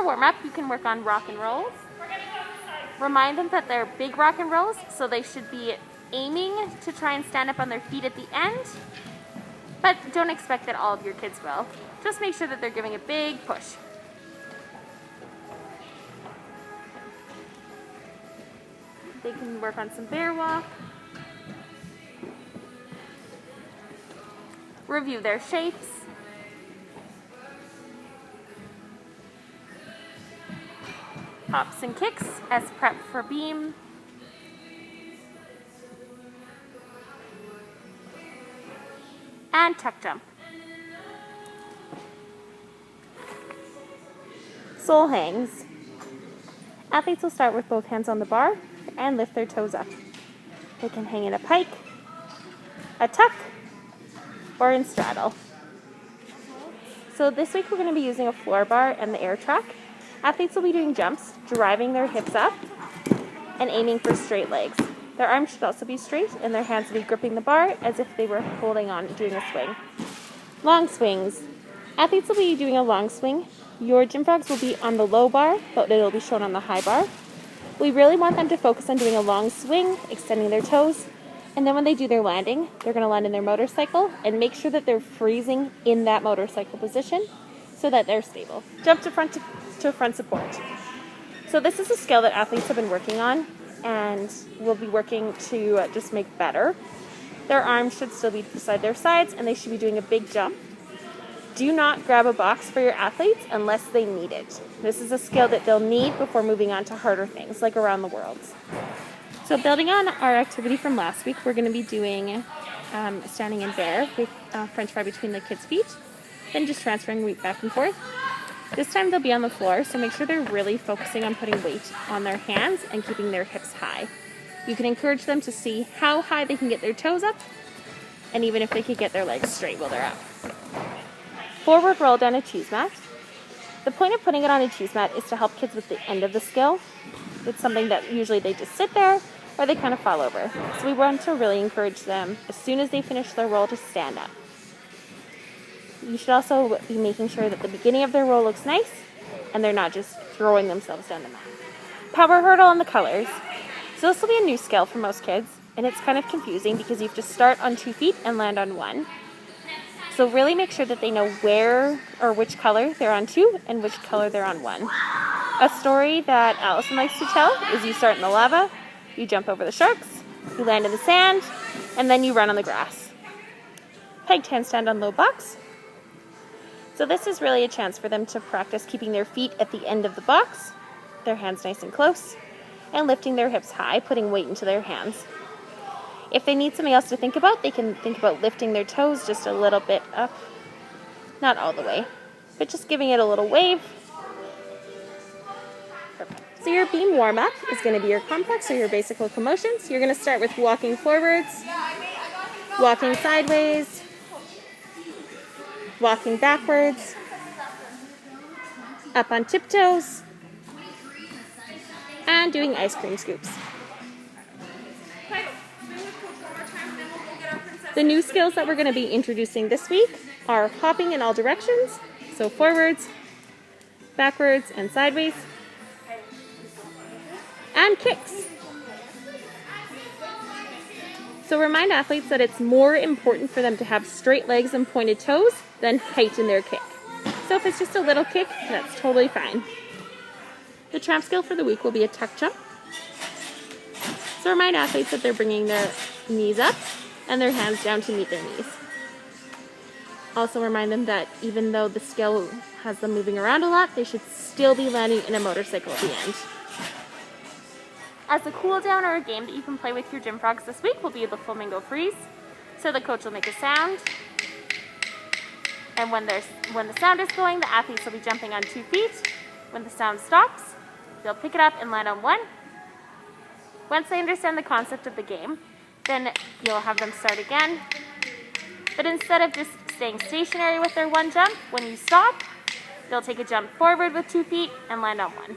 warm-up, you can work on rock and rolls. Remind them that they're big rock and rolls, so they should be aiming to try and stand up on their feet at the end, but don't expect that all of your kids will. Just make sure that they're giving a big push. They can work on some bear walk. Review their shapes. Hops and kicks as prep for beam. And tuck jump. Soul hangs. Athletes will start with both hands on the bar and lift their toes up. They can hang in a pike, a tuck, or in straddle. So this week we're going to be using a floor bar and the air track. Athletes will be doing jumps, driving their hips up, and aiming for straight legs. Their arms should also be straight, and their hands will be gripping the bar as if they were holding on, doing a swing. Long swings. Athletes will be doing a long swing. Your gym frogs will be on the low bar, but it'll be shown on the high bar. We really want them to focus on doing a long swing, extending their toes, and then when they do their landing, they're going to land in their motorcycle and make sure that they're freezing in that motorcycle position so that they're stable. Jump to front support. So this is a skill that athletes have been working on and will be working to just make better. Their arms should still be beside their sides and they should be doing a big jump. Do not grab a box for your athletes unless they need it. This is a skill that they'll need before moving on to harder things like around the world. So building on our activity from last week, we're going to be doing standing in bear with French fry between the kids' feet, then just transferring weight back and forth. This time they'll be on the floor, so make sure they're really focusing on putting weight on their hands and keeping their hips high. You can encourage them to see how high they can get their toes up, and even if they could get their legs straight while they're up. Forward roll down a cheese mat. The point of putting it on a cheese mat is to help kids with the end of the skill. It's something that usually they just sit there or they kind of fall over. So we want to really encourage them as soon as they finish their roll to stand up. You should also be making sure that the beginning of their roll looks nice and they're not just throwing themselves down the mat. Power hurdle on the colors. So this will be a new skill for most kids, and it's kind of confusing because you have to start on 2 feet and land on 1. So really make sure that they know where or which color they're on 2 and which color they're on 1. A story that Allison likes to tell is you start in the lava, you jump over the sharks, you land in the sand, and then you run on the grass. Pegged handstand on low box. So this is really a chance for them to practice keeping their feet at the end of the box, their hands nice and close, and lifting their hips high, putting weight into their hands. If they need something else to think about, they can think about lifting their toes just a little bit up. Not all the way, but just giving it a little wave. Perfect. So your beam warm-up is going to be your complex or your basic locomotions. You're going to start with walking forwards, walking sideways, walking backwards, up on tiptoes, and doing ice cream scoops. The new skills that we're going to be introducing this week are hopping in all directions, so forwards, backwards, and sideways, and kicks. So remind athletes that it's more important for them to have straight legs and pointed toes than height in their kick. So if it's just a little kick, that's totally fine. The tramp skill for the week will be a tuck jump. So remind athletes that they're bringing their knees up and their hands down to meet their knees. Also remind them that even though the skill has them moving around a lot, they should still be landing in a motorcycle at the end. As a cool down or a game that you can play with your gym frogs this week will be the Flamingo Freeze. So the coach will make a sound, and when the sound is going, the athletes will be jumping on 2 feet. When the sound stops, they'll pick it up and land on 1. Once they understand the concept of the game, then you'll have them start again. But instead of just staying stationary with their 1 jump, when you stop, they'll take a jump forward with 2 feet and land on 1.